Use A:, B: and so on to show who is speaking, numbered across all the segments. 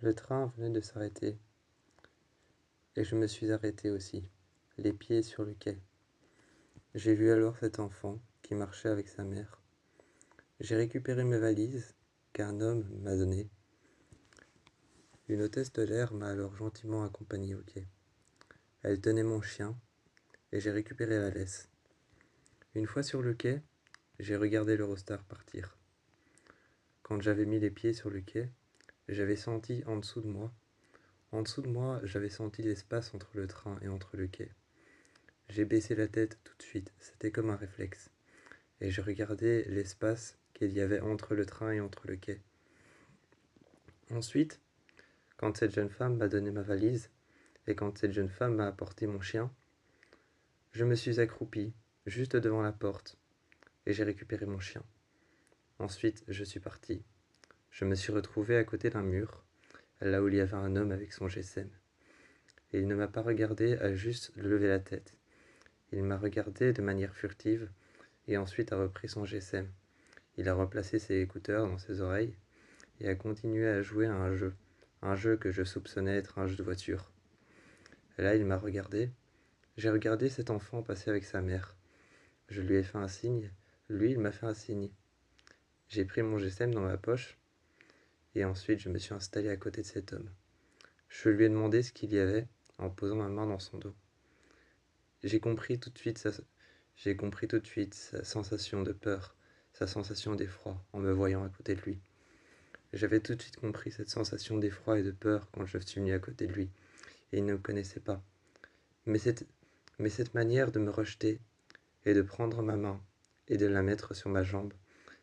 A: Le train venait de s'arrêter, et je me suis arrêté aussi, les pieds sur le quai. J'ai vu alors cet enfant qui marchait avec sa mère. J'ai récupéré mes valises qu'un homme m'a données. Une hôtesse de l'air m'a alors gentiment accompagné au quai. Elle tenait mon chien, et j'ai récupéré la laisse. Une fois sur le quai, j'ai regardé l'Eurostar partir. Quand j'avais mis les pieds sur le quai, j'avais senti en dessous de moi, j'avais senti l'espace entre le train et entre le quai. J'ai baissé la tête tout de suite, c'était comme un réflexe, et je regardais l'espace qu'il y avait entre le train et entre le quai. Ensuite, quand cette jeune femme m'a donné ma valise, et quand cette jeune femme m'a apporté mon chien, je me suis accroupi, juste devant la porte, et j'ai récupéré mon chien. Ensuite, je suis parti. Je me suis retrouvé à côté d'un mur, là où il y avait un homme avec son GSM. Et il ne m'a pas regardé à juste lever la tête. Il m'a regardé de manière furtive, et ensuite a repris son GSM. Il a replacé ses écouteurs dans ses oreilles, et a continué à jouer à un jeu que je soupçonnais être un jeu de voiture. Et là, il m'a regardé. J'ai regardé cet enfant passer avec sa mère. Je lui ai fait un signe. Lui, il m'a fait un signe. J'ai pris mon GSM dans ma poche et ensuite je me suis installé à côté de cet homme. Je lui ai demandé ce qu'il y avait en posant ma main dans son dos. J'ai compris tout de suite sa sensation de peur, sa sensation d'effroi en me voyant à côté de lui. J'avais tout de suite compris cette sensation d'effroi et de peur quand je suis venu à côté de lui, et il ne me connaissait pas. Mais cette manière de me rejeter et de prendre ma main et de la mettre sur ma jambe,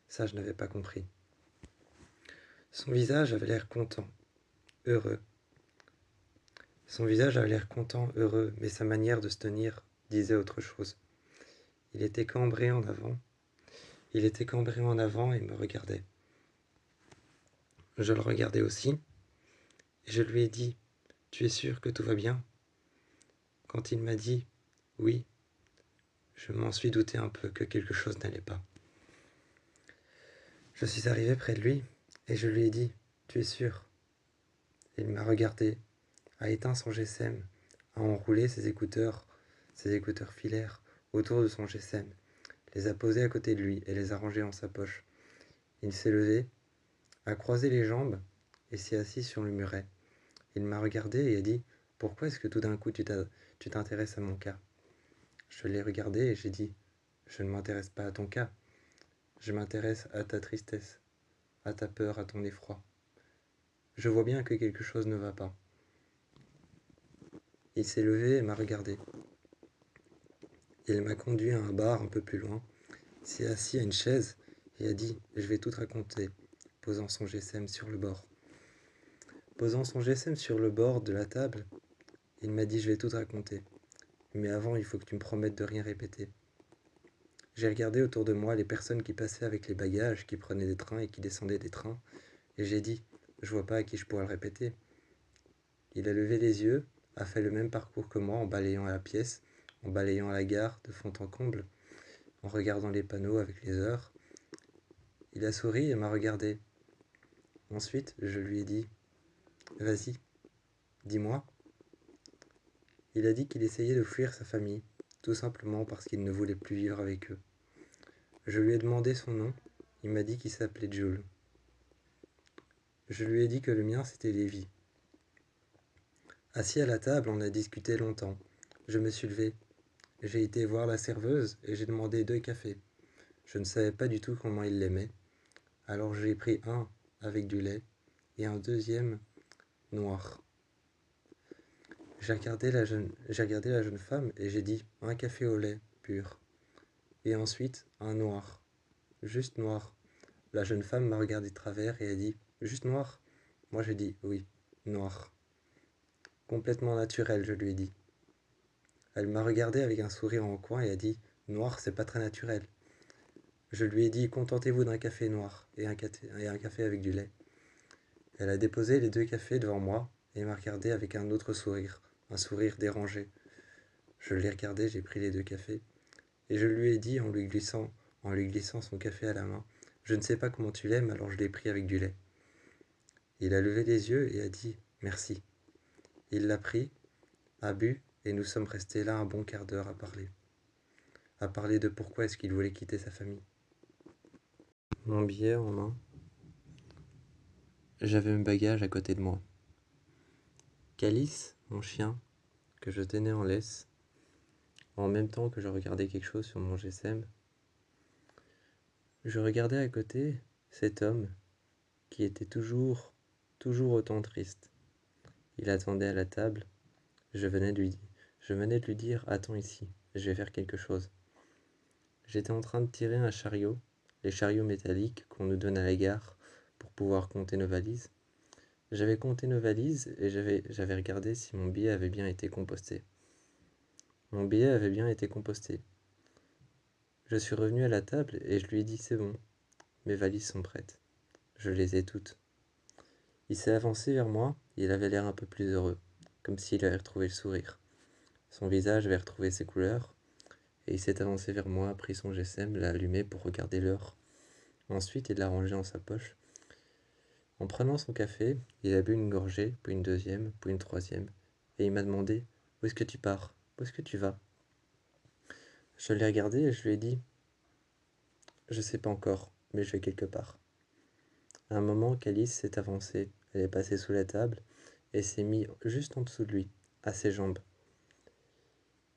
A: ça je n'avais pas compris. Son visage avait l'air content, heureux. Son visage avait l'air content, heureux, mais sa manière de se tenir disait autre chose. Il était cambré en avant. Il était cambré en avant et me regardait. Je le regardais aussi, et je lui ai dit « Tu es sûr que tout va bien ?» Quand il m'a dit « Oui », je m'en suis douté un peu que quelque chose n'allait pas. Je suis arrivé près de lui, et je lui ai dit « Tu es sûr ?» Il m'a regardé, a éteint son GSM, a enroulé ses écouteurs filaires, autour de son GSM, les a posés à côté de lui et les a rangés dans sa poche. Il s'est levé, a croisé les jambes et s'est assis sur le muret. Il m'a regardé et a dit « Pourquoi est-ce que tout d'un coup tu t'intéresses à mon cas ?» Je l'ai regardé et j'ai dit « Je ne m'intéresse pas à ton cas. Je m'intéresse à ta tristesse, à ta peur, à ton effroi. Je vois bien que quelque chose ne va pas. » Il s'est levé et m'a regardé. Il m'a conduit à un bar un peu plus loin, s'est assis à une chaise et a dit « Je vais tout te raconter », posant son GSM sur le bord. Posant son GSM sur le bord de la table, il m'a dit « Je vais tout te raconter. Mais avant, il faut que tu me promettes de rien répéter. » J'ai regardé autour de moi les personnes qui passaient avec les bagages, qui prenaient des trains et qui descendaient des trains, et j'ai dit « Je vois pas à qui je pourrais le répéter. » Il a levé les yeux, a fait le même parcours que moi en balayant la pièce, en balayant la gare de fond en comble, en regardant les panneaux avec les heures. Il a souri et m'a regardé. Ensuite, je lui ai dit « Vas-y, dis-moi. » Il a dit qu'il essayait de fuir sa famille, tout simplement parce qu'il ne voulait plus vivre avec eux. Je lui ai demandé son nom, il m'a dit qu'il s'appelait Jules. Je lui ai dit que le mien c'était Lévi. Assis à la table, on a discuté longtemps. Je me suis levé. J'ai été voir la serveuse et j'ai demandé 2 cafés. Je ne savais pas du tout comment il l'aimait. Alors j'ai pris un avec du lait et un deuxième noir. J'ai regardé la jeune femme et j'ai dit un café au lait pur. Et ensuite un noir. Juste noir. La jeune femme m'a regardé de travers et a dit juste noir. Moi j'ai dit oui, noir. Complètement naturel, je lui ai dit. Elle m'a regardé avec un sourire en coin et a dit noir, c'est pas très naturel. Je lui ai dit contentez-vous d'un café noir et un café avec du lait. Elle a déposé les 2 cafés devant moi et m'a regardé avec un autre sourire, un sourire dérangé. Je l'ai regardé, j'ai pris les 2 cafés et je lui ai dit en lui glissant son café à la main, je ne sais pas comment tu l'aimes, alors je l'ai pris avec du lait. Il a levé les yeux et a dit « Merci ». Il l'a pris, a bu, et nous sommes restés là un bon quart d'heure à parler de pourquoi est-ce qu'il voulait quitter sa famille. Mon billet en main, j'avais mes bagages à côté de moi. Calice, mon chien, que je tenais en laisse, en même temps que je regardais quelque chose sur mon GSM, je regardais à côté cet homme qui était toujours autant triste. Il attendait à la table, je venais de lui dire « Attends ici, je vais faire quelque chose ». J'étais en train de tirer un chariot, les chariots métalliques qu'on nous donne à la gare pour pouvoir compter nos valises. J'avais compté nos valises et j'avais regardé si mon billet avait bien été composté. Mon billet avait bien été composté. Je suis revenu à la table et je lui ai dit « C'est bon, mes valises sont prêtes. Je les ai toutes ». Il s'est avancé vers moi, il avait l'air un peu plus heureux, comme s'il avait retrouvé le sourire. Son visage avait retrouvé ses couleurs, et il s'est avancé vers moi, a pris son GSM, l'a allumé pour regarder l'heure. Ensuite, il l'a rangé dans sa poche. En prenant son café, il a bu une gorgée, puis une deuxième, puis une troisième, et il m'a demandé « Où est-ce que tu pars? Où est-ce que tu vas ?» Je l'ai regardé et je lui ai dit « Je sais pas encore, mais je vais quelque part. » À un moment, Calice s'est avancée, elle est passée sous la table et s'est mise juste en dessous de lui, à ses jambes.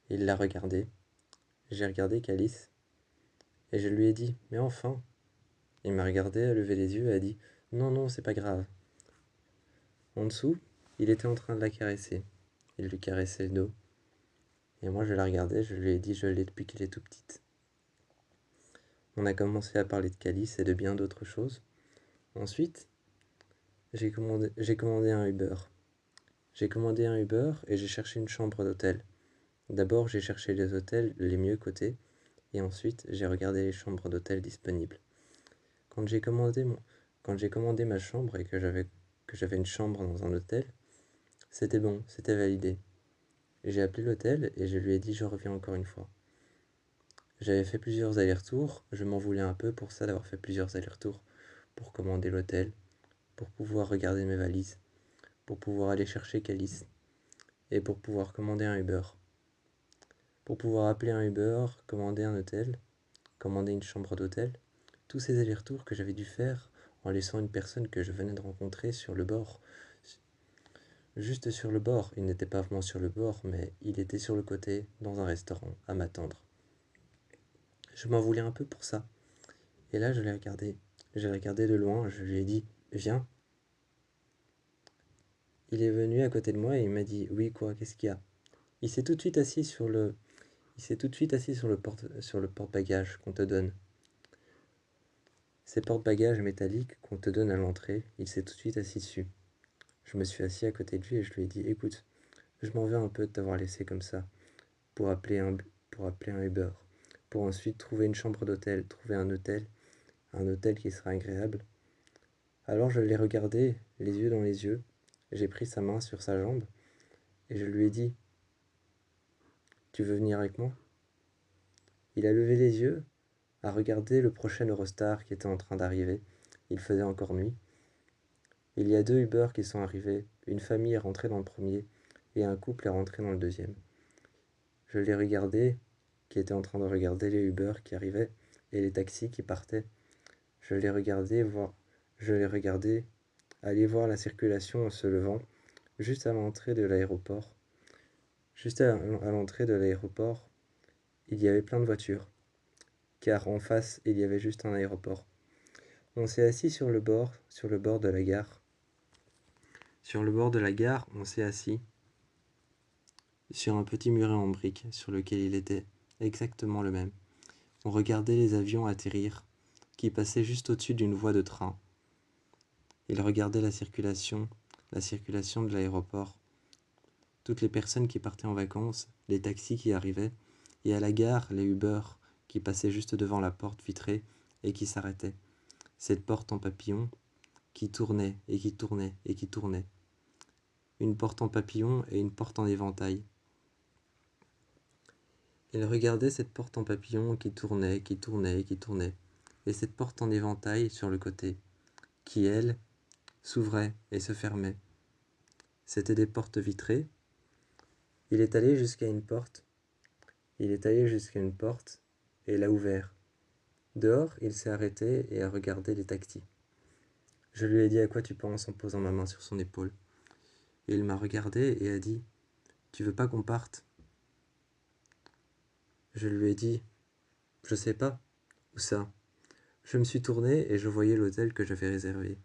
A: Il l'a regardé, j'ai regardé Calice, et je lui ai dit « Mais enfin !» Il m'a regardé, a levé les yeux et a dit « Non, non, c'est pas grave. » En dessous, il était en train de la caresser. Il lui caressait le dos. Et moi, je la regardais, je lui ai dit « Je l'ai depuis qu'elle est toute petite. » On a commencé à parler de Calice et de bien d'autres choses. Ensuite, j'ai commandé un Uber. J'ai commandé un Uber et j'ai cherché une chambre d'hôtel. D'abord, j'ai cherché les hôtels les mieux cotés et ensuite, j'ai regardé les chambres d'hôtel disponibles. Quand j'ai commandé ma chambre et que j'avais une chambre dans un hôtel, c'était bon, c'était validé. J'ai appelé l'hôtel et je lui ai dit je reviens encore une fois. J'avais fait plusieurs allers-retours, je m'en voulais un peu pour ça d'avoir fait plusieurs allers-retours pour commander l'hôtel, pour pouvoir regarder mes valises, pour pouvoir aller chercher Calice et pour pouvoir commander un Uber. Pour pouvoir appeler un Uber, commander un hôtel, commander une chambre d'hôtel, tous ces allers-retours que j'avais dû faire en laissant une personne que je venais de rencontrer sur le bord. Juste sur le bord, il n'était pas vraiment sur le bord, mais il était sur le côté, dans un restaurant, à m'attendre. Je m'en voulais un peu pour ça. Et là, je l'ai regardé. J'ai regardé de loin, je lui ai dit « Viens ». Il est venu à côté de moi et il m'a dit « Oui, quoi, qu'est-ce qu'il y a ?» Il s'est tout de suite assis sur le porte-bagages qu'on te donne. Ces porte-bagages métalliques qu'on te donne à l'entrée, il s'est tout de suite assis dessus. Je me suis assis à côté de lui et je lui ai dit « Écoute, je m'en veux un peu de t'avoir laissé comme ça pour appeler un Uber, pour ensuite trouver une chambre d'hôtel, trouver un hôtel qui sera agréable. » Alors je l'ai regardé, les yeux dans les yeux, j'ai pris sa main sur sa jambe et je lui ai dit « Tu veux venir avec moi ?» Il a levé les yeux, a regardé le prochain Eurostar qui était en train d'arriver. Il faisait encore nuit. Il y a 2 Uber qui sont arrivés, une famille est rentrée dans le premier et un couple est rentré dans le deuxième. Je l'ai regardé, qui était en train de regarder les Uber qui arrivaient et les taxis qui partaient. Je l'ai regardé aller voir la circulation en se levant, juste à l'entrée de l'aéroport. Juste à l'entrée de l'aéroport, il y avait plein de voitures, car en face, il y avait juste un aéroport. On s'est assis sur le bord de la gare. Sur le bord de la gare, on s'est assis sur un petit muret en briques sur lequel il était exactement le même. On regardait les avions atterrir, qui passaient juste au-dessus d'une voie de train. Il regardait la circulation de l'aéroport, toutes les personnes qui partaient en vacances, les taxis qui arrivaient, et à la gare, les Uber qui passaient juste devant la porte vitrée et qui s'arrêtaient. Cette porte en papillon qui tournait et qui tournait et qui tournait. Une porte en papillon et une porte en éventail. Il regardait cette porte en papillon qui tournait, qui tournait et qui tournait, et cette porte en éventail sur le côté, qui, elle, s'ouvraient et se fermaient. C'étaient des portes vitrées. Il est allé jusqu'à une porte. Et l'a ouvert. Dehors, il s'est arrêté et a regardé les taxis. Je lui ai dit à quoi tu penses en posant ma main sur son épaule. Et il m'a regardé et a dit « Tu veux pas qu'on parte ?» Je lui ai dit « Je sais pas. Où ça ?» Je me suis tourné et je voyais l'hôtel que j'avais réservé.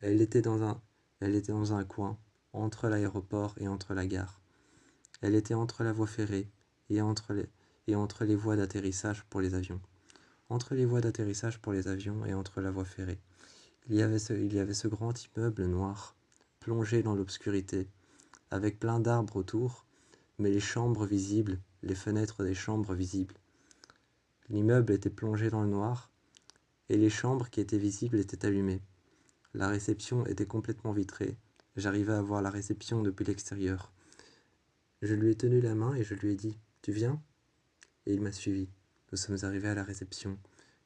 A: Elle était dans un coin, entre l'aéroport et entre la gare. Elle était entre la voie ferrée et entre les voies d'atterrissage pour les avions. Entre les voies d'atterrissage pour les avions et entre la voie ferrée. Il y avait ce grand immeuble noir, plongé dans l'obscurité, avec plein d'arbres autour, mais les chambres visibles, les fenêtres des chambres visibles. L'immeuble était plongé dans le noir, et les chambres qui étaient visibles étaient allumées. La réception était complètement vitrée. J'arrivais à voir la réception depuis l'extérieur. Je lui ai tenu la main et je lui ai dit « Tu viens ?» Et il m'a suivi. Nous sommes arrivés à la réception.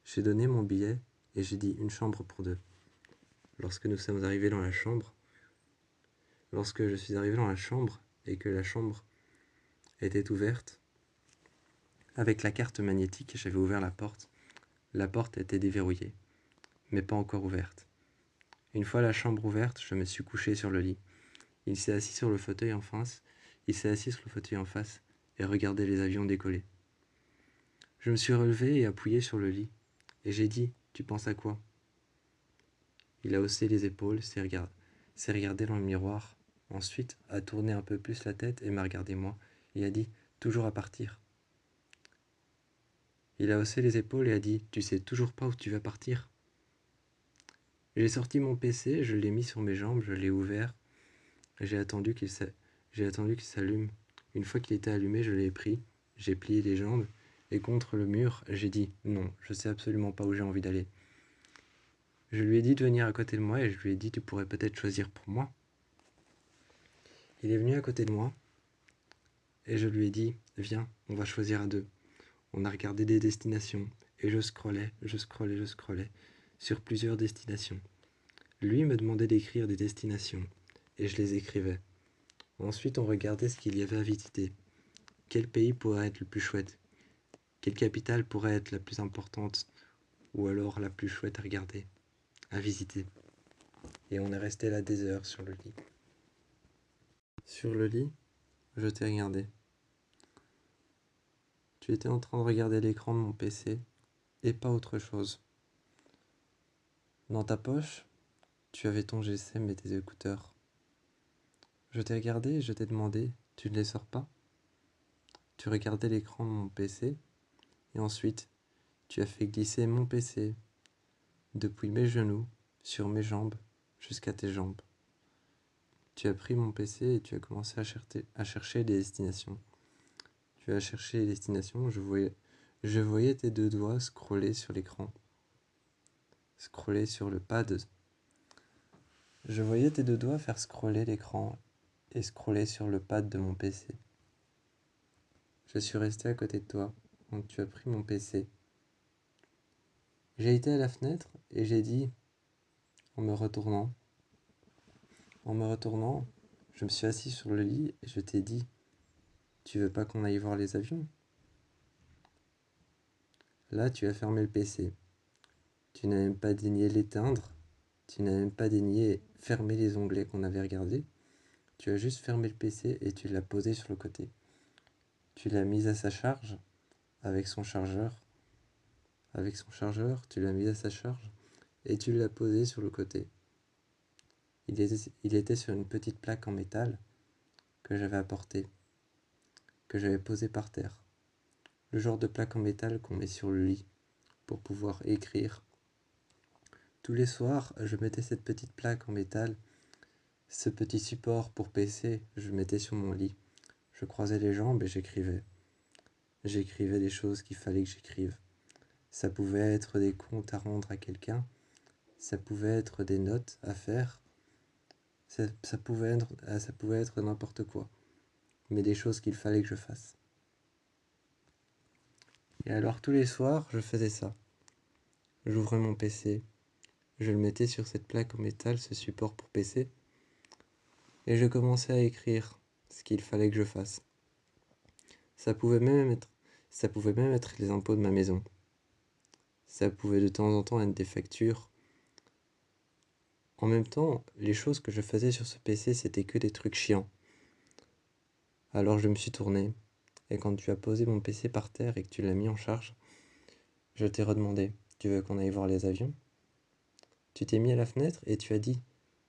A: J'ai donné mon billet et j'ai dit « Une chambre pour deux ». Lorsque je suis arrivé dans la chambre et que la chambre était ouverte, avec la carte magnétique, j'avais ouvert la porte. La porte était déverrouillée, mais pas encore ouverte. Une fois la chambre ouverte, je me suis couché sur le lit. Il s'est assis sur le fauteuil en face et regardait les avions décoller. Je me suis relevé et appuyé sur le lit, et j'ai dit « Tu penses à quoi ?» Il a haussé les épaules, s'est regardé dans le miroir, ensuite a tourné un peu plus la tête et m'a regardé moi, et a dit « Toujours à partir ?» Il a haussé les épaules et a dit « Tu sais toujours pas où tu vas partir ?» J'ai sorti mon PC, je l'ai mis sur mes jambes, je l'ai ouvert, j'ai attendu qu'il s'allume. Une fois qu'il était allumé, je l'ai pris, j'ai plié les jambes, et contre le mur, j'ai dit « Non, je sais absolument pas où j'ai envie d'aller. » Je lui ai dit de venir à côté de moi et je lui ai dit « Tu pourrais peut-être choisir pour moi. » Il est venu à côté de moi et je lui ai dit « Viens, on va choisir à deux. » On a regardé des destinations et je scrollais sur plusieurs destinations. Lui me demandait d'écrire des destinations et je les écrivais. Ensuite, on regardait ce qu'il y avait à visiter. Quel pays pourrait être le plus chouette? Quelle capitale pourrait être la plus importante ou alors la plus chouette à regarder, à visiter? Et on est resté là des heures sur le lit. Sur le lit, je t'ai regardé. Tu étais en train de regarder l'écran de mon PC et pas autre chose. Dans ta poche, tu avais ton GSM et tes écouteurs. Je t'ai regardé et je t'ai demandé, tu ne les sors pas? Tu regardais l'écran de mon PC et ensuite, tu as fait glisser mon PC depuis mes genoux, sur mes jambes, jusqu'à tes jambes. Tu as pris mon PC et tu as commencé à chercher des destinations. Tu as cherché les destinations, je voyais tes deux doigts scroller sur l'écran. Scroller sur le pad. Je voyais tes deux doigts faire scroller l'écran et scroller sur le pad de mon PC. Je suis resté à côté de toi, donc tu as pris mon PC. J'ai été à la fenêtre et j'ai dit, en me retournant, je me suis assis sur le lit et je t'ai dit, tu veux pas qu'on aille voir les avions? Là, tu as fermé le PC. Tu n'as même pas daigné l'éteindre. Tu n'as même pas daigné fermer les onglets qu'on avait regardés. Tu as juste fermé le PC et tu l'as posé sur le côté. Tu l'as mis à sa charge avec son chargeur. Tu l'as mis à sa charge et tu l'as posé sur le côté. Il était sur une petite plaque en métal que j'avais apportée, que j'avais posée par terre. Le genre de plaque en métal qu'on met sur le lit pour pouvoir écrire. Tous les soirs, je mettais cette petite plaque en métal, ce petit support pour PC, je le mettais sur mon lit. Je croisais les jambes et j'écrivais. J'écrivais des choses qu'il fallait que j'écrive. Ça pouvait être des comptes à rendre à quelqu'un, ça pouvait être des notes à faire, ça pouvait être n'importe quoi, mais des choses qu'il fallait que je fasse. Et alors tous les soirs, je faisais ça. J'ouvrais mon PC, je le mettais sur cette plaque en métal, ce support pour PC, et je commençais à écrire ce qu'il fallait que je fasse. Ça pouvait même être les impôts de ma maison. Ça pouvait de temps en temps être des factures. En même temps, les choses que je faisais sur ce PC, c'était que des trucs chiants. Alors je me suis tourné, et quand tu as posé mon PC par terre et que tu l'as mis en charge, je t'ai redemandé, tu veux qu'on aille voir les avions? Tu t'es mis à la fenêtre et tu as dit,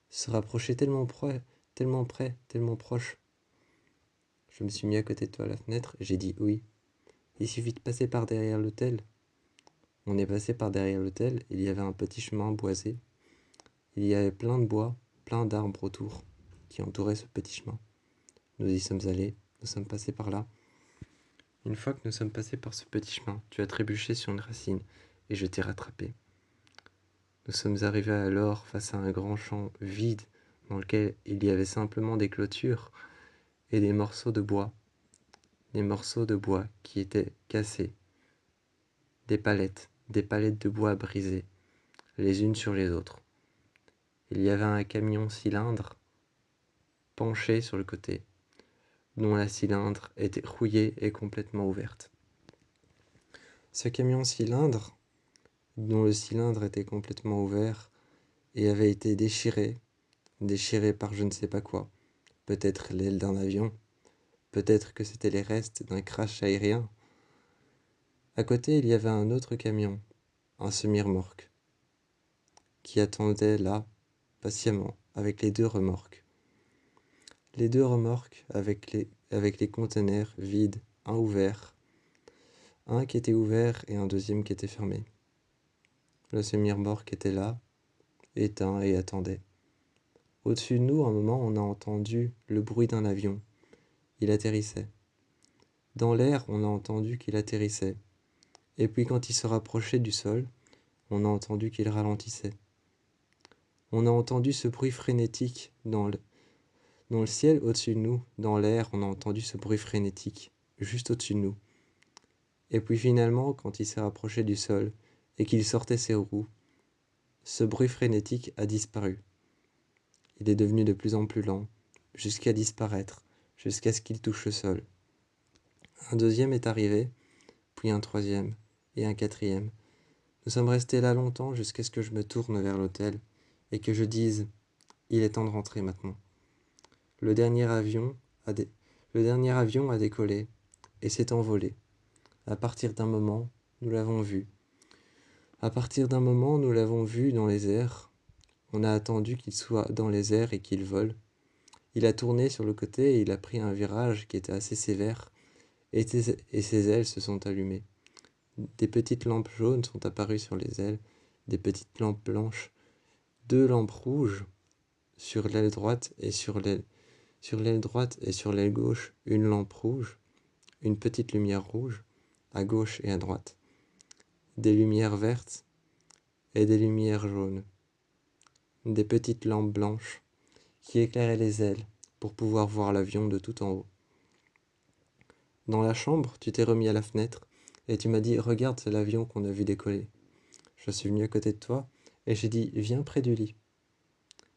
A: se rapprocher tellement près, tellement près, tellement proche. Je me suis mis à côté de toi à la fenêtre et j'ai dit oui. Il suffit de passer par derrière l'hôtel. On est passé par derrière l'hôtel, il y avait un petit chemin boisé. Il y avait plein de bois, plein d'arbres autour, qui entouraient ce petit chemin. Nous y sommes allés, nous sommes passés par là. Une fois que nous sommes passés par ce petit chemin, tu as trébuché sur une racine et je t'ai rattrapé. Nous sommes arrivés alors face à un grand champ vide dans lequel il y avait simplement des clôtures et des morceaux de bois qui étaient cassés, des palettes de bois brisées, les unes sur les autres. Il y avait un camion cylindre penché sur le côté, dont la cylindre était rouillée et complètement ouverte. Ce camion cylindre, dont le cylindre était complètement ouvert et avait été déchiré par je ne sais pas quoi, peut-être l'aile d'un avion, peut-être que c'était les restes d'un crash aérien. À côté, il y avait un autre camion, un semi-remorque, qui attendait là, patiemment, avec les deux remorques. Les deux remorques avec les conteneurs vides, un ouvert, un qui était ouvert et un deuxième qui était fermé. Le semi-remorque était là, éteint et attendait. Au-dessus de nous, un moment, on a entendu le bruit d'un avion. Il atterrissait. Dans l'air, on a entendu qu'il atterrissait. Et puis quand il se rapprochait du sol, on a entendu qu'il ralentissait. On a entendu ce bruit frénétique dans le ciel au-dessus de nous. Dans l'air, on a entendu ce bruit frénétique, juste au-dessus de nous. Et puis finalement, quand il s'est rapproché du sol et qu'il sortait ses roues, ce bruit frénétique a disparu. Il est devenu de plus en plus lent, jusqu'à disparaître, jusqu'à ce qu'il touche le sol. Un deuxième est arrivé, puis un troisième, et un quatrième. Nous sommes restés là longtemps jusqu'à ce que je me tourne vers l'hôtel et que je dise « Il est temps de rentrer maintenant ». Le dernier avion a décollé et s'est envolé. À partir d'un moment, nous l'avons vu. À partir d'un moment, nous l'avons vu dans les airs. On a attendu qu'il soit dans les airs et qu'il vole. Il a tourné sur le côté et il a pris un virage qui était assez sévère et ses ailes se sont allumées. Des petites lampes jaunes sont apparues sur les ailes, des petites lampes blanches, deux lampes rouges sur l'aile droite et sur l'aile gauche, une lampe rouge, une petite lumière rouge à gauche et à droite, des lumières vertes et des lumières jaunes, des petites lampes blanches qui éclairaient les ailes pour pouvoir voir l'avion de tout en haut. Dans la chambre, tu t'es remis à la fenêtre et tu m'as dit « Regarde, c'est l'avion qu'on a vu décoller ». Je suis venu à côté de toi et j'ai dit « Viens près du lit ».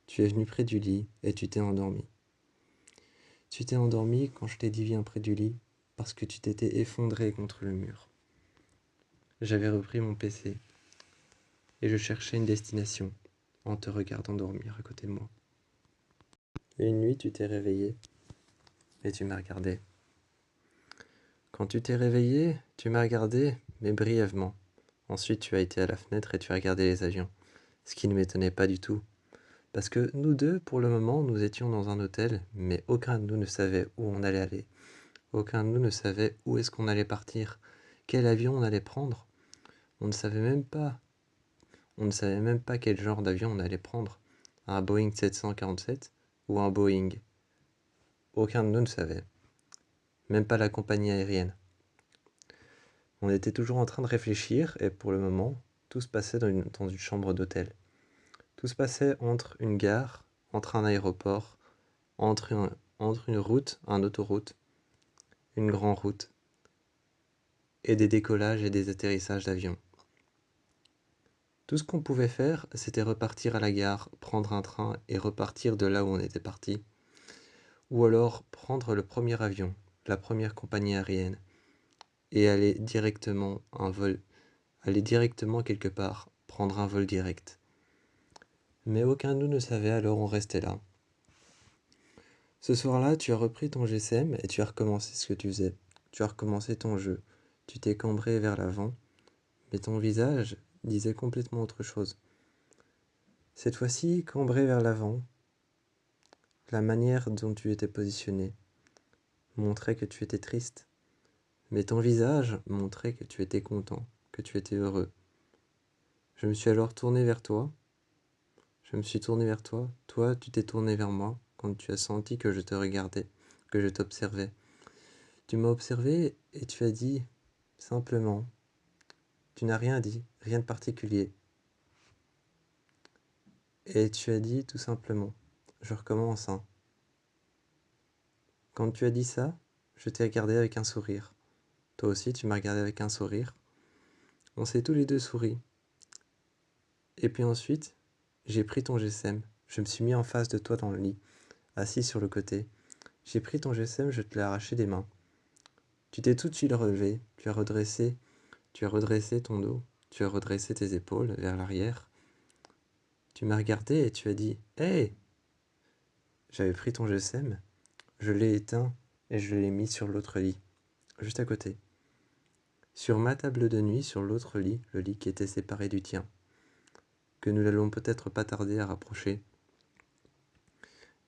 A: Tu es venu près du lit et tu t'es endormi. Tu t'es endormi quand je t'ai dit « Viens près du lit » parce que tu t'étais effondré contre le mur. J'avais repris mon PC et je cherchais une destination en te regardant dormir à côté de moi. Et une nuit, tu t'es réveillé et tu m'as regardé. Quand tu t'es réveillé, tu m'as regardé, mais brièvement. Ensuite, tu as été à la fenêtre et tu as regardé les avions, ce qui ne m'étonnait pas du tout. Parce que nous deux, pour le moment, nous étions dans un hôtel, mais aucun de nous ne savait où on allait aller. Aucun de nous ne savait où est-ce qu'on allait partir, quel avion on allait prendre. On ne savait même pas quel genre d'avion on allait prendre. Un Boeing 747 ou un Boeing. Aucun de nous ne savait. Même pas la compagnie aérienne. On était toujours en train de réfléchir et pour le moment, tout se passait dans une chambre d'hôtel. Tout se passait entre une gare, entre un aéroport, entre une route, une autoroute, une grande route, et des décollages et des atterrissages d'avions. Tout ce qu'on pouvait faire, c'était repartir à la gare, prendre un train et repartir de là où on était parti. Ou alors prendre le premier avion, la première compagnie aérienne, et aller directement quelque part, prendre un vol direct. Mais aucun de nous ne savait, alors on restait là. Ce soir-là, tu as repris ton GSM et tu as recommencé ce que tu faisais. Tu as recommencé ton jeu. Tu t'es cambré vers l'avant, mais ton visage disait complètement autre chose. Cette fois-ci, cambré vers l'avant, la manière dont tu étais positionné montrait que tu étais triste, mais ton visage montrait que tu étais content, que tu étais heureux. Je me suis alors tourné vers toi. Toi, tu t'es tourné vers moi quand tu as senti que je te regardais, que je t'observais. Tu m'as observé et tu as dit simplement, tu n'as rien dit, rien de particulier. Et tu as dit tout simplement, je recommence, hein. Quand tu as dit ça, je t'ai regardé avec un sourire. Toi aussi, tu m'as regardé avec un sourire. On s'est tous les deux souri. Et puis ensuite, j'ai pris ton GSM. Je me suis mis en face de toi dans le lit, assis sur le côté. J'ai pris ton GSM, je te l'ai arraché des mains. Tu t'es tout de suite relevé, tu as redressé ton dos, tu as redressé tes épaules vers l'arrière. Tu m'as regardé et tu as dit « Hey !» J'avais pris ton GSM, je l'ai éteint et je l'ai mis sur l'autre lit, juste à côté. Sur ma table de nuit, sur l'autre lit, le lit qui était séparé du tien, que nous n'allons peut-être pas tarder à rapprocher.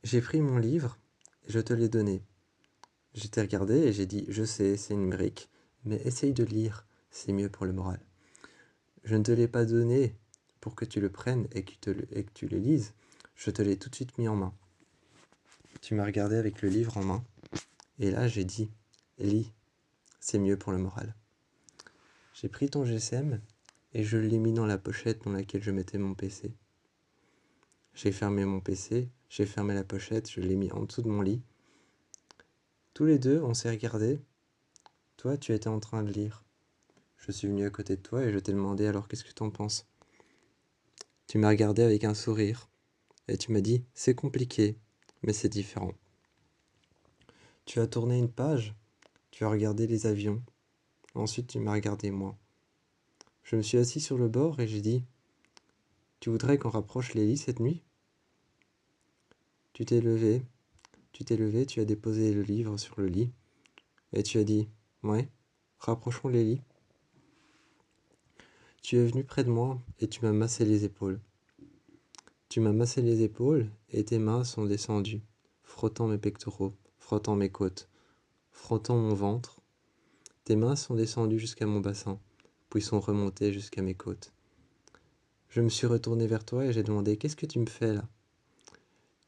A: J'ai pris mon livre et je te l'ai donné. Je t'ai regardé et j'ai dit « Je sais, c'est une brique, mais essaye de lire, c'est mieux pour le moral. » Je ne te l'ai pas donné pour que tu le prennes et que tu le lises, je te l'ai tout de suite mis en main. Tu m'as regardé avec le livre en main, et là j'ai dit « Lis, c'est mieux pour le moral. » J'ai pris ton GSM et je l'ai mis dans la pochette dans laquelle je mettais mon PC. J'ai fermé mon PC, j'ai fermé la pochette, je l'ai mis en dessous de mon lit. Tous les deux, on s'est regardés. Toi, tu étais en train de lire. Je suis venu à côté de toi et je t'ai demandé alors qu'est-ce que t'en penses. Tu m'as regardé avec un sourire et tu m'as dit c'est compliqué, mais c'est différent. Tu as tourné une page, tu as regardé les avions, ensuite tu m'as regardé moi. Je me suis assis sur le bord et j'ai dit tu voudrais qu'on rapproche les lits cette nuit? Tu t'es levé, tu as déposé le livre sur le lit et tu as dit ouais, rapprochons les lits. Tu es venu près de moi et tu m'as massé les épaules. Tu m'as massé les épaules et tes mains sont descendues, frottant mes pectoraux, frottant mes côtes, frottant mon ventre. Tes mains sont descendues jusqu'à mon bassin, puis sont remontées jusqu'à mes côtes. Je me suis retourné vers toi et j'ai demandé « Qu'est-ce que tu me fais là ?»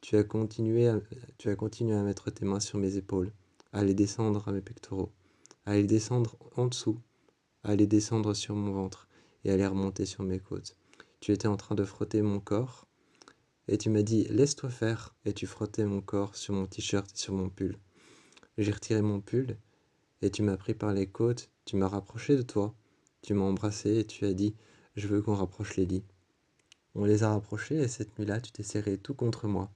A: Tu as continué à mettre tes mains sur mes épaules, à les descendre à mes pectoraux, à les descendre en dessous, à les descendre sur mon ventre et à les remonter sur mes côtes. Tu étais en train de frotter mon corps et tu m'as dit « Laisse-toi faire » et tu frottais mon corps sur mon t-shirt et sur mon pull. J'ai retiré mon pull et tu m'as pris par les côtes, tu m'as rapproché de toi, tu m'as embrassé et tu as dit « Je veux qu'on rapproche les lits ». On les a rapprochés et cette nuit-là, tu t'es serré tout contre moi.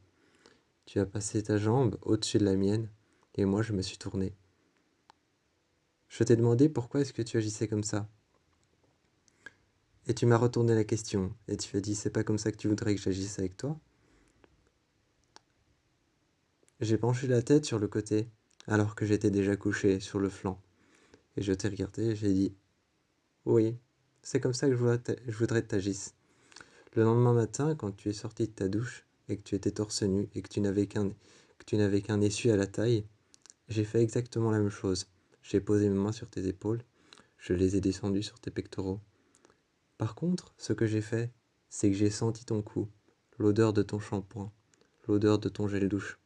A: Tu as passé ta jambe au-dessus de la mienne et moi je me suis tourné. Je t'ai demandé pourquoi est-ce que tu agissais comme ça. Et tu m'as retourné la question et tu as dit c'est pas comme ça que tu voudrais que j'agisse avec toi. J'ai penché la tête sur le côté alors que j'étais déjà couché sur le flanc. Et je t'ai regardé et j'ai dit oui, c'est comme ça que je voudrais que tu agisses. Le lendemain matin, quand tu es sorti de ta douche et que tu étais torse nu et que tu n'avais qu'un essuie à la taille, j'ai fait exactement la même chose. J'ai posé mes mains sur tes épaules, je les ai descendues sur tes pectoraux. Par contre, ce que j'ai fait, c'est que j'ai senti ton cou, l'odeur de ton shampoing, l'odeur de ton gel douche.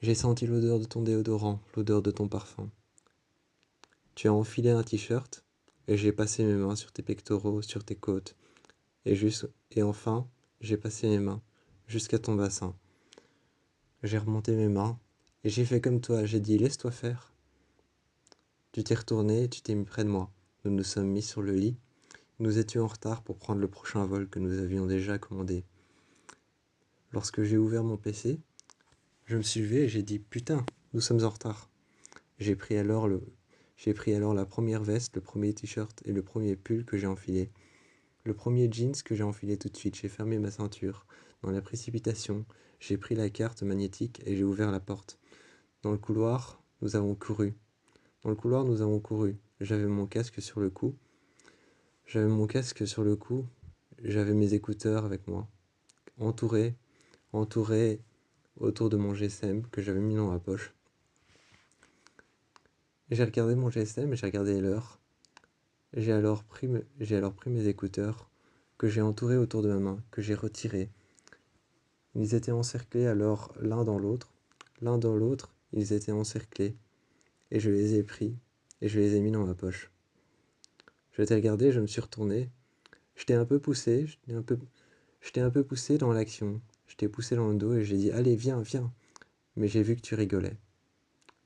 A: J'ai senti l'odeur de ton déodorant, l'odeur de ton parfum. Tu as enfilé un t-shirt et j'ai passé mes mains sur tes pectoraux, sur tes côtes. Et enfin, j'ai passé mes mains jusqu'à ton bassin. J'ai remonté mes mains et j'ai fait comme toi, j'ai dit laisse-toi faire. Tu t'es retourné et tu t'es mis près de moi. Nous nous sommes mis sur le lit. Nous étions en retard pour prendre le prochain vol que nous avions déjà commandé. Lorsque j'ai ouvert mon PC, je me suis levé et j'ai dit « Putain, nous sommes en retard ». J'ai pris alors la première veste, le premier t-shirt et le premier pull que j'ai enfilé. Le premier jeans que j'ai enfilé tout de suite. J'ai fermé ma ceinture. Dans la précipitation, j'ai pris la carte magnétique et j'ai ouvert la porte. Dans le couloir, nous avons couru. J'avais mon casque sur le cou. J'avais mes écouteurs avec moi. Entouré autour de mon GSM que j'avais mis dans ma poche. J'ai regardé mon GSM et j'ai regardé l'heure. J'ai alors pris mes écouteurs que j'ai entourés autour de ma main, que j'ai retirés. Ils étaient encerclés alors l'un dans l'autre, ils étaient encerclés, et je les ai pris, et je les ai mis dans ma poche. Je t'ai regardé, je me suis retourné, je t'ai un peu poussé dans l'action, je t'ai poussé dans le dos et j'ai dit « Allez, viens, viens !» Mais j'ai vu que tu rigolais.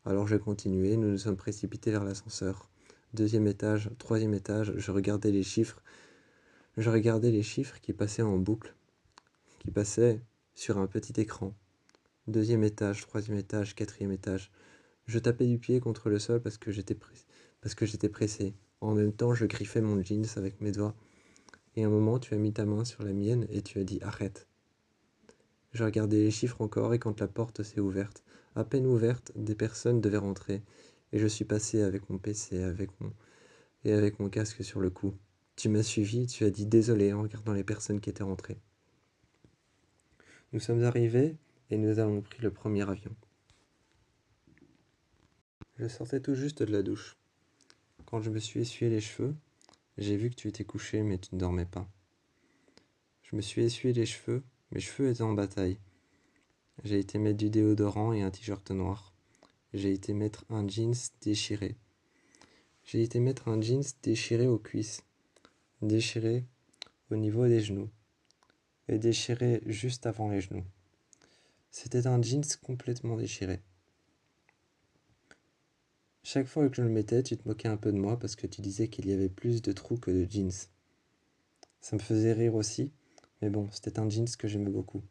A: Alors j'ai continué, nous nous sommes précipités vers l'ascenseur. 2e étage, 3e étage, je regardais les chiffres qui passaient en boucle, qui passaient sur un petit écran. 2e étage, 3e étage, 4e étage. Je tapais du pied contre le sol parce que j'étais pressé. En même temps, je griffais mon jeans avec mes doigts. Et à un moment, tu as mis ta main sur la mienne et tu as dit « Arrête ». Je regardais les chiffres encore et quand la porte s'est ouverte, à peine ouverte, des personnes devaient rentrer. Et je suis passé avec mon PC et avec mon casque sur le cou. Tu m'as suivi, tu as dit « Désolé » en regardant les personnes qui étaient rentrées. Nous sommes arrivés et nous avons pris le premier avion. Je sortais tout juste de la douche. Quand je me suis essuyé les cheveux, j'ai vu que tu étais couché mais tu ne dormais pas. Je me suis essuyé les cheveux, mes cheveux étaient en bataille. J'ai été mettre du déodorant et un t-shirt noir. J'ai été mettre un jeans déchiré. Aux cuisses, déchiré au niveau des genoux et déchiré juste avant les genoux. C'était un jeans complètement déchiré. Chaque fois que je le mettais, tu te moquais un peu de moi parce que tu disais qu'il y avait plus de trous que de jeans. Ça me faisait rire aussi, mais bon, c'était un jeans que j'aimais beaucoup.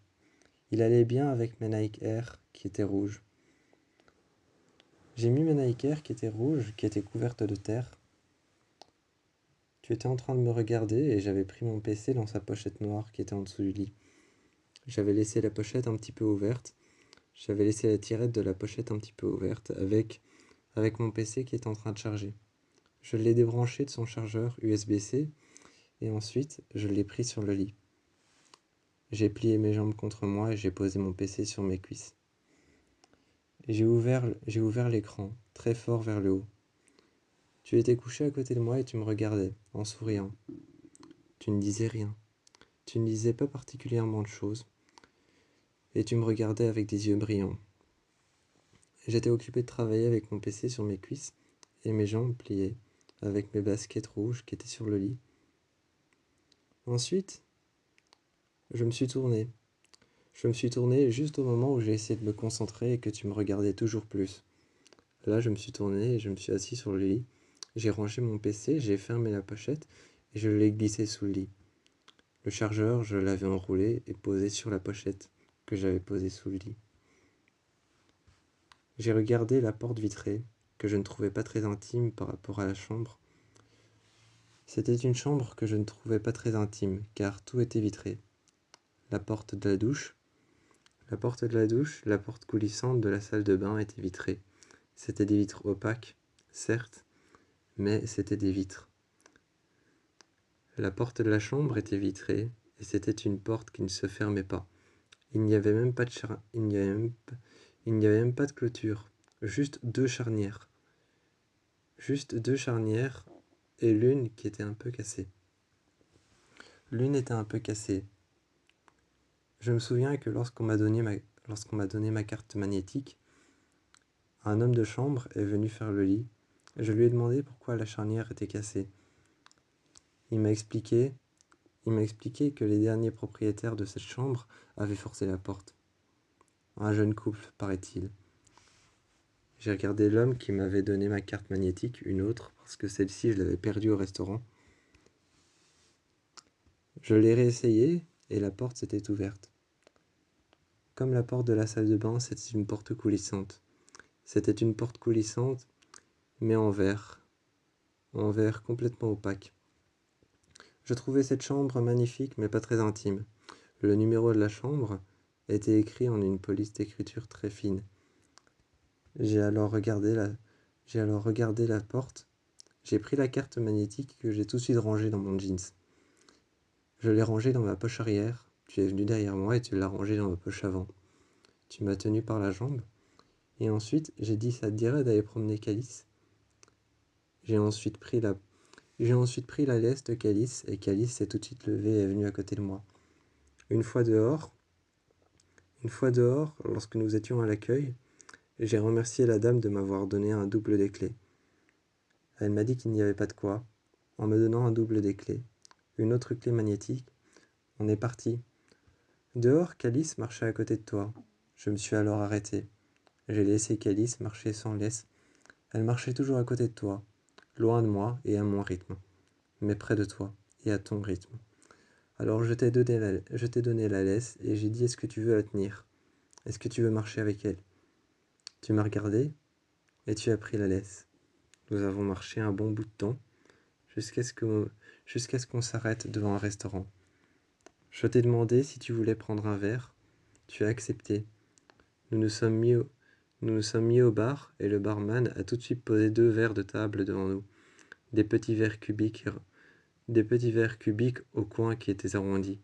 A: Il allait bien avec mes Nike Air qui étaient rouges. J'ai mis mes Nike Air qui étaient rouges, qui étaient couvertes de terre. Tu étais en train de me regarder et j'avais pris mon PC dans sa pochette noire qui était en dessous du lit. J'avais laissé la pochette un petit peu ouverte. J'avais laissé la tirette de la pochette un petit peu ouverte avec mon PC qui était en train de charger. Je l'ai débranché de son chargeur USB-C et ensuite je l'ai pris sur le lit. J'ai plié mes jambes contre moi et j'ai posé mon PC sur mes cuisses. J'ai ouvert l'écran, très fort vers le haut. Tu étais couché à côté de moi et tu me regardais, en souriant. Tu ne disais rien. Tu ne disais pas particulièrement de choses. Et tu me regardais avec des yeux brillants. J'étais occupé de travailler avec mon PC sur mes cuisses et mes jambes pliées, avec mes baskets rouges qui étaient sur le lit. Ensuite, je me suis tourné. Juste au moment où j'ai essayé de me concentrer et que tu me regardais toujours plus. Là, je me suis tourné et je me suis assis sur le lit. J'ai rangé mon PC, j'ai fermé la pochette et je l'ai glissé sous le lit. Le chargeur, je l'avais enroulé et posé sur la pochette que j'avais posée sous le lit. J'ai regardé la porte vitrée, que je ne trouvais pas très intime par rapport à la chambre. C'était une chambre que je ne trouvais pas très intime, car tout était vitré. La porte de la douche, la porte coulissante de la salle de bain était vitrée. C'était des vitres opaques, certes, mais c'était des vitres. La porte de la chambre était vitrée, et c'était une porte qui ne se fermait pas. Il n'y avait même pas de clôture, juste deux charnières. Et l'une qui était un peu cassée. Je me souviens que lorsqu'on m'a donné ma carte magnétique, un homme de chambre est venu faire le lit. Je lui ai demandé pourquoi la charnière était cassée. Il m'a expliqué que les derniers propriétaires de cette chambre avaient forcé la porte. Un jeune couple, paraît-il. J'ai regardé l'homme qui m'avait donné ma carte magnétique, une autre, parce que celle-ci, je l'avais perdue au restaurant. Je l'ai réessayé et la porte s'était ouverte. Comme la porte de la salle de bain, c'était une porte coulissante. C'était une porte coulissante, mais en verre complètement opaque. Je trouvais cette chambre magnifique, mais pas très intime. Le numéro de la chambre était écrit en une police d'écriture très fine. J'ai alors regardé la porte. J'ai pris la carte magnétique que j'ai tout de suite rangée dans mon jeans. Je l'ai rangée dans ma poche arrière. Tu es venu derrière moi et tu l'as rangée dans ma poche avant. Tu m'as tenu par la jambe. Et ensuite, j'ai dit, ça te dirait d'aller promener Calice? J'ai ensuite pris la laisse de Calice et Calice s'est tout de suite levé et est venu à côté de moi. Une fois dehors, lorsque nous étions à l'accueil, j'ai remercié la dame de m'avoir donné un double des clés. Elle m'a dit qu'il n'y avait pas de quoi. En me donnant un double des clés, une autre clé magnétique, on est parti. Dehors, Calice marchait à côté de toi. Je me suis alors arrêté. J'ai laissé Calice marcher sans laisse. Elle marchait toujours à côté de toi, loin de moi et à mon rythme, mais près de toi et à ton rythme. Alors je t'ai donné la laisse et j'ai dit, est-ce que tu veux la tenir? Est-ce que tu veux marcher avec elle? Tu m'as regardé et tu as pris la laisse. Nous avons marché un bon bout de temps jusqu'à ce qu'on s'arrête devant un restaurant. Je t'ai demandé si tu voulais prendre un verre. Tu as accepté. Nous nous sommes mis au bar et le barman a tout de suite posé 2 verres de table devant nous. Des petits verres cubiques au coin qui étaient arrondis.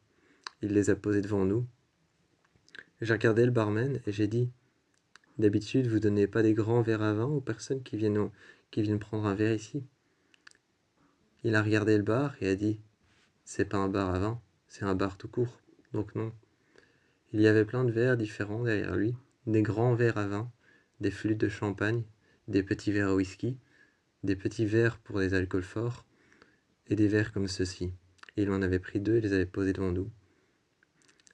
A: Il les a posés devant nous. J'ai regardé le barman et j'ai dit, d'habitude, vous donnez pas des grands verres à vin aux personnes qui viennent prendre un verre ici? Il a regardé le bar et a dit, c'est pas un bar à vin, c'est un bar tout court, donc non. Il y avait plein de verres différents derrière lui, des grands verres à vin, des flûtes de champagne, des petits verres à whisky, des petits verres pour des alcools forts, et des verres comme ceci. Il en avait pris 2 et les avait posés devant nous,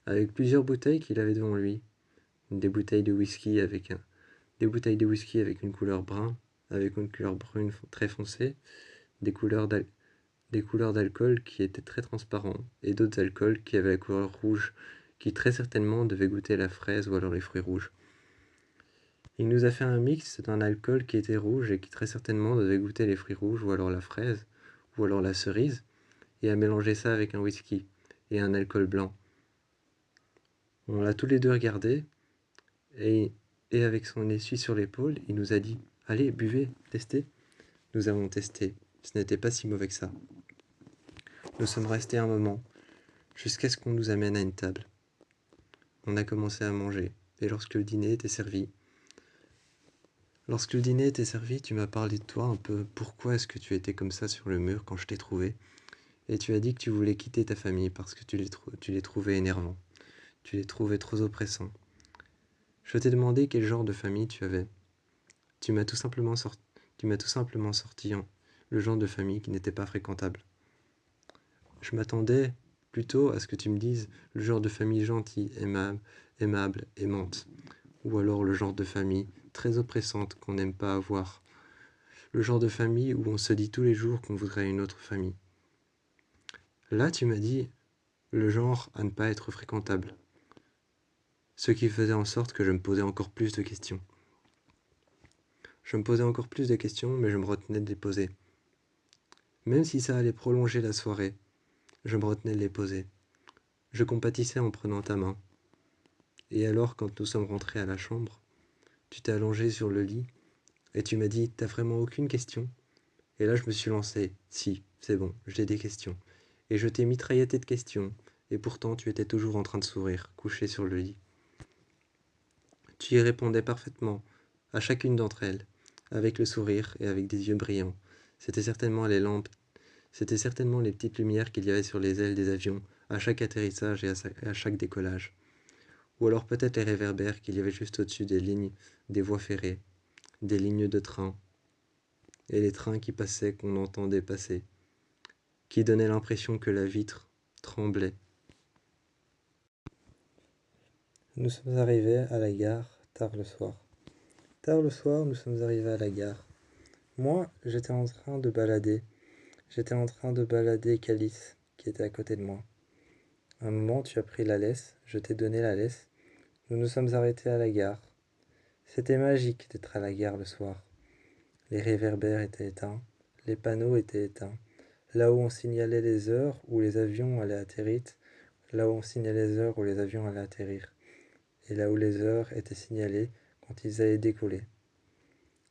A: avec plusieurs bouteilles qu'il avait devant lui, des bouteilles de whisky avec une couleur brune très foncée, des couleurs d'alcool qui étaient très transparents, et d'autres alcools qui avaient la couleur rouge, qui très certainement devaient goûter la fraise ou alors les fruits rouges. Il nous a fait un mix d'un alcool qui était rouge et qui très certainement devait goûter les fruits rouges ou alors la fraise ou alors la cerise, et a mélangé ça avec un whisky et un alcool blanc. On l'a tous les deux regardé, et avec son essuie sur l'épaule, il nous a dit, allez, buvez, testez. Nous avons testé, ce n'était pas si mauvais que ça. Nous sommes restés un moment, jusqu'à ce qu'on nous amène à une table. On a commencé à manger, et lorsque le dîner était servi, tu m'as parlé de toi un peu, pourquoi est-ce que tu étais comme ça sur le mur quand je t'ai trouvé, et tu as dit que tu voulais quitter ta famille parce que tu les trouvais énervants, tu les trouvais trop oppressants. Je t'ai demandé quel genre de famille tu avais. Tu m'as tout simplement sorti le genre de famille qui n'était pas fréquentable. Je m'attendais plutôt à ce que tu me dises le genre de famille gentille, aimable, aimante, ou alors le genre de famille très oppressante qu'on n'aime pas avoir, le genre de famille où on se dit tous les jours qu'on voudrait une autre famille. Là, tu m'as dit le genre à ne pas être fréquentable, ce qui faisait en sorte que je me posais encore plus de questions. Je me posais encore plus de questions, mais je me retenais de les poser. Même si ça allait prolonger la soirée, je me retenais de les poser. Je compatissais en prenant ta main. Et alors, quand nous sommes rentrés à la chambre, tu t'es allongé sur le lit et tu m'as dit, t'as vraiment aucune question? Et là, je me suis lancé, si, c'est bon, j'ai des questions. Et je t'ai mitraillé de questions, et pourtant tu étais toujours en train de sourire, couché sur le lit. Tu y répondais parfaitement, à chacune d'entre elles, avec le sourire et avec des yeux brillants. C'était certainement les lampes, c'était certainement les petites lumières qu'il y avait sur les ailes des avions, à chaque atterrissage et à chaque décollage. Ou alors peut-être les réverbères qu'il y avait juste au-dessus des lignes, des voies ferrées, des lignes de train, et les trains qui passaient qu'on entendait passer, qui donnaient l'impression que la vitre tremblait. Nous sommes arrivés à la gare tard le soir. Tard le soir, nous sommes arrivés à la gare. Moi, j'étais en train de balader Calice, qui était à côté de moi. Un moment, tu as pris la laisse, je t'ai donné la laisse. Nous nous sommes arrêtés à la gare. C'était magique d'être à la gare le soir. Les réverbères étaient éteints, les panneaux étaient éteints. Là où on signalait les heures où les avions allaient atterrir, là où on signalait les heures où les avions allaient atterrir, et là où les heures étaient signalées quand ils allaient décoller.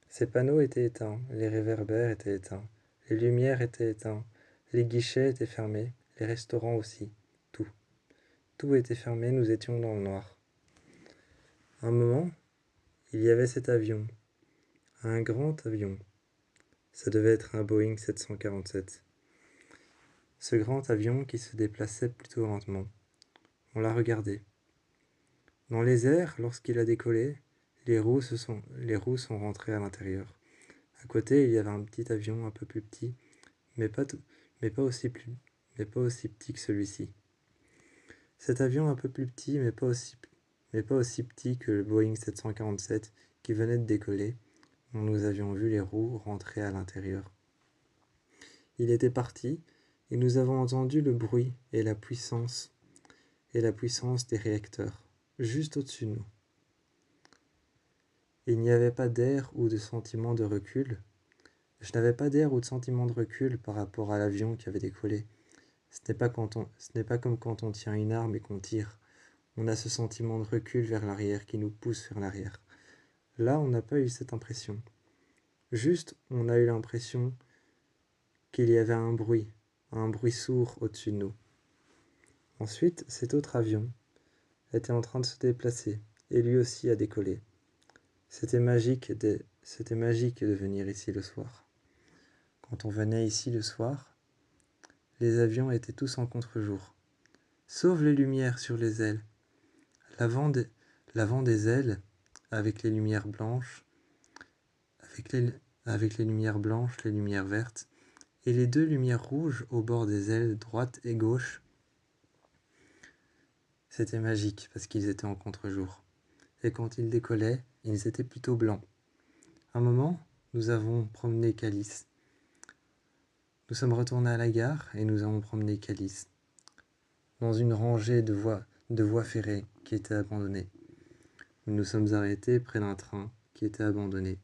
A: Ces panneaux étaient éteints, les réverbères étaient éteints, les lumières étaient éteintes, les guichets étaient fermés, les restaurants aussi, tout. Tout était fermé, nous étions dans le noir. Un moment, il y avait cet avion, un grand avion. Ça devait être un Boeing 747. Ce grand avion qui se déplaçait plutôt lentement. On l'a regardé. Dans les airs, lorsqu'il a décollé, les roues sont rentrées à l'intérieur. À côté, il y avait un petit avion un peu plus petit, mais pas aussi petit que celui-ci. Cet avion un peu plus petit, mais pas aussi petit que le Boeing 747 qui venait de décoller, dont nous avions vu les roues rentrer à l'intérieur. Il était parti, et nous avons entendu le bruit et la puissance des réacteurs, juste au-dessus de nous. Il n'y avait pas d'air ou de sentiment de recul. Je n'avais pas d'air ou de sentiment de recul par rapport à l'avion qui avait décollé. Ce n'est pas comme quand on tient une arme et qu'on tire. On a ce sentiment de recul vers l'arrière qui nous pousse vers l'arrière. Là, on n'a pas eu cette impression. Juste, on a eu l'impression qu'il y avait un bruit sourd au-dessus de nous. Ensuite, cet autre avion était en train de se déplacer, et lui aussi a décollé. C'était magique de venir ici le soir. Quand on venait ici le soir, les avions étaient tous en contre-jour, sauf les lumières sur les ailes. L'avant des ailes, avec les lumières blanches, avec les lumières blanches, les lumières vertes, et les deux lumières rouges au bord des ailes droite et gauche. C'était magique parce qu'ils étaient en contre-jour. Et quand ils décollaient, ils étaient plutôt blancs. Un moment, nous avons promené Calice. Nous sommes retournés à la gare et nous avons promené Calice dans une rangée de voies ferrées qui étaient abandonnées. Nous nous sommes arrêtés près d'un train qui était abandonné.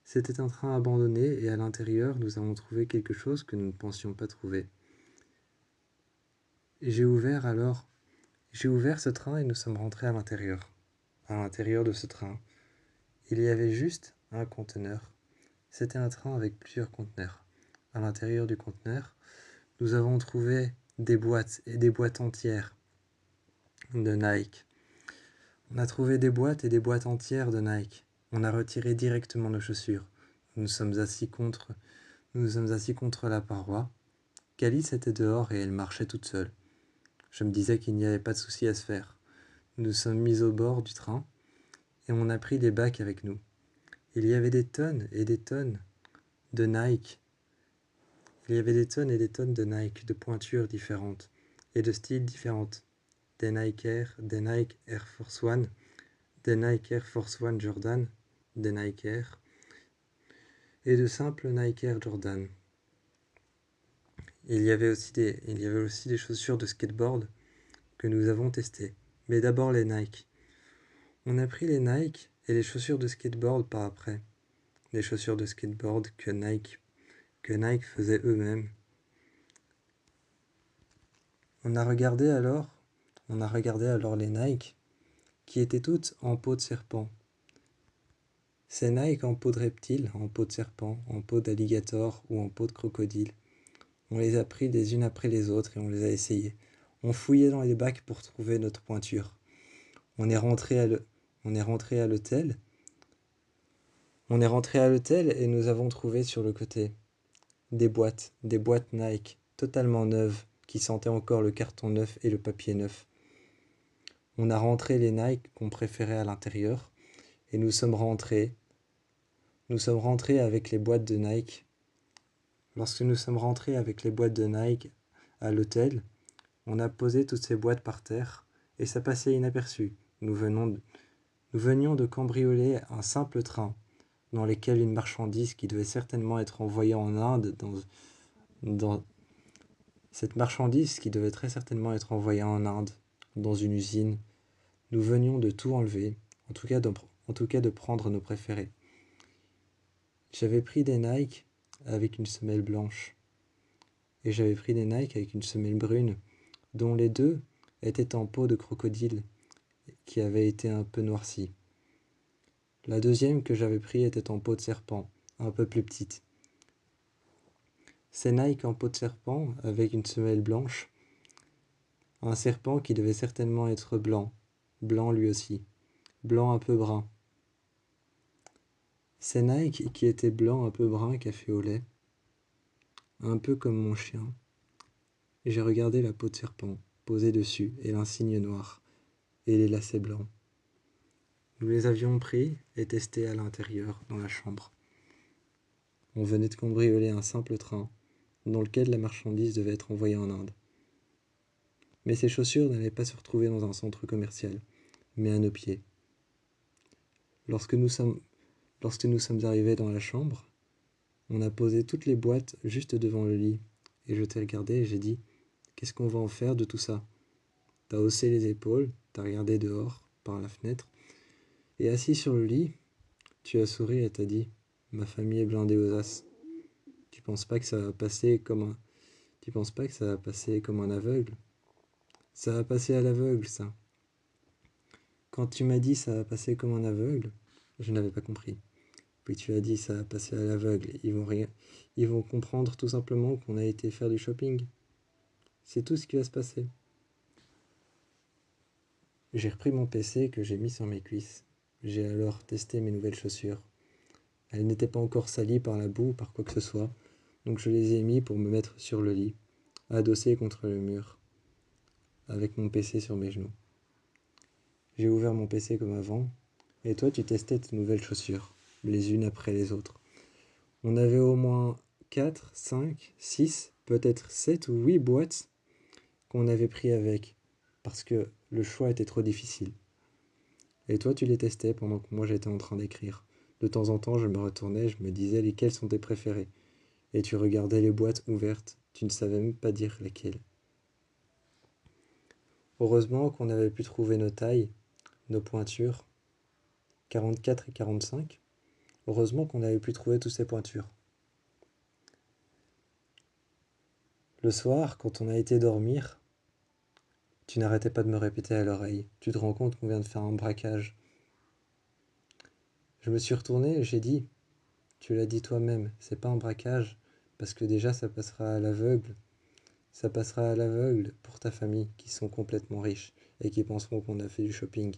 A: C'était un train abandonné et à l'intérieur, nous avons trouvé quelque chose que nous ne pensions pas trouver. J'ai ouvert ce train et nous sommes rentrés à l'intérieur. À l'intérieur de ce train, il y avait juste un conteneur. C'était un train avec plusieurs conteneurs. À l'intérieur du conteneur, nous avons trouvé des boîtes et des boîtes entières de Nike. On a trouvé des boîtes et des boîtes entières de Nike. On a retiré directement nos chaussures. Nous nous sommes assis contre la paroi. Calice était dehors et elle marchait toute seule. Je me disais qu'il n'y avait pas de souci à se faire. Nous nous sommes mis au bord du train et on a pris les bacs avec nous. Il y avait des tonnes et des tonnes de Nike. Il y avait des tonnes et des tonnes de Nike, de pointures différentes et de styles différents. Des Nike Air, des Nike Air Force One, des Nike Air Force One Jordan, des Nike Air et de simples Nike Air Jordan. Il y avait aussi des chaussures de skateboard que nous avons testées. Mais d'abord les Nike. On a pris les Nike et les chaussures de skateboard par après. Les chaussures de skateboard que Nike faisait eux-mêmes. On a regardé alors les Nike qui étaient toutes en peau de serpent. Ces Nike en peau de reptile, en peau de serpent, en peau d'alligator ou en peau de crocodile. On les a pris les unes après les autres et on les a essayées. On fouillait dans les bacs pour trouver notre pointure. On est rentré à l'hôtel. Et nous avons trouvé sur le côté des boîtes Nike totalement neuves qui sentaient encore le carton neuf et le papier neuf. On a rentré les Nike qu'on préférait à l'intérieur et nous sommes rentrés avec les boîtes de Nike. Lorsque nous sommes rentrés avec les boîtes de Nike à l'hôtel, on a posé toutes ces boîtes par terre et ça passait inaperçu. Nous venions de cambrioler un simple train dans lequel une marchandise qui devait certainement être envoyée en Inde Cette marchandise qui devait très certainement être envoyée en Inde, dans une usine, nous venions de tout enlever, en tout cas de prendre nos préférés. J'avais pris des Nike avec une semelle blanche, et j'avais pris des Nike avec une semelle brune, dont les deux étaient en peau de crocodile, qui avait été un peu noircie. La deuxième que j'avais pris était en peau de serpent, un peu plus petite. Ces Nike en peau de serpent, avec une semelle blanche, un serpent qui devait certainement être blanc, blanc lui aussi, blanc un peu brun. Ces Nike qui étaient blancs un peu brun café au lait, un peu comme mon chien. J'ai regardé la peau de serpent posée dessus et l'insigne noir et les lacets blancs. Nous les avions pris et testés à l'intérieur, dans la chambre. On venait de cambrioler un simple train dans lequel la marchandise devait être envoyée en Inde. Mais ces chaussures n'allaient pas se retrouver dans un centre commercial, mais à nos pieds. Lorsque nous sommes arrivés dans la chambre, on a posé toutes les boîtes juste devant le lit, et je t'ai regardé et j'ai dit « Qu'est-ce qu'on va en faire de tout ça ?» T'as haussé les épaules, t'as regardé dehors, par la fenêtre, et assis sur le lit, tu as souri et t'as dit « Ma famille est blindée aux as. Tu penses pas que ça va passer comme un aveugle ? Ça va passer à l'aveugle, ça. » Quand tu m'as dit ça va passer comme un aveugle, je n'avais pas compris. Puis tu as dit ça va passer à l'aveugle, ils vont comprendre tout simplement qu'on a été faire du shopping. C'est tout ce qui va se passer. J'ai repris mon PC que j'ai mis sur mes cuisses. J'ai alors testé mes nouvelles chaussures. Elles n'étaient pas encore salies par la boue ou par quoi que ce soit, donc je les ai mis pour me mettre sur le lit, adossé contre le mur, avec mon PC sur mes genoux. J'ai ouvert mon PC comme avant, et toi tu testais tes nouvelles chaussures, les unes après les autres. On avait au moins 4, 5, 6, peut-être 7 ou 8 boîtes qu'on avait pris avec, parce que le choix était trop difficile. Et toi tu les testais pendant que moi j'étais en train d'écrire. De temps en temps je me retournais, je me disais lesquelles sont tes préférées. Et tu regardais les boîtes ouvertes, tu ne savais même pas dire lesquelles. Heureusement qu'on avait pu trouver nos tailles, nos pointures, 44 et 45. Heureusement qu'on avait pu trouver toutes ces pointures. Le soir, quand on a été dormir, tu n'arrêtais pas de me répéter à l'oreille. Tu te rends compte qu'on vient de faire un braquage. Je me suis retourné et j'ai dit, tu l'as dit toi-même, c'est pas un braquage, parce que déjà ça passera à l'aveugle. Ça passera à l'aveugle pour ta famille, qui sont complètement riches et qui penseront qu'on a fait du shopping.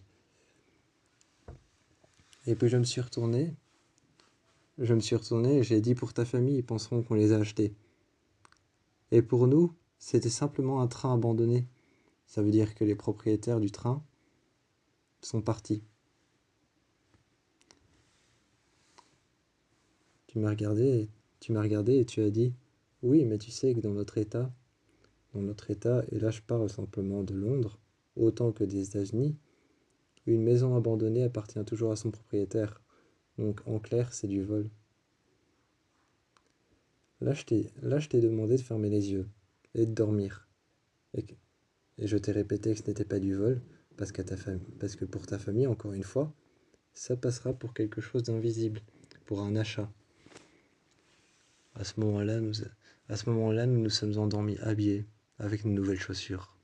A: Et puis je me suis retourné et j'ai dit pour ta famille, ils penseront qu'on les a achetés. Et pour nous, c'était simplement un train abandonné. Ça veut dire que les propriétaires du train sont partis. Tu m'as regardé et tu as dit « Oui, mais tu sais que dans notre État, et là je parle simplement de Londres, autant que des États-Unis, une maison abandonnée appartient toujours à son propriétaire. Donc en clair, c'est du vol. » Là, je t'ai demandé de fermer les yeux et de dormir. Et je t'ai répété que ce n'était pas du vol, parce que pour ta famille, encore une fois, ça passera pour quelque chose d'invisible, pour un achat. À ce moment-là, nous nous sommes endormis habillés, avec nos nouvelles chaussures.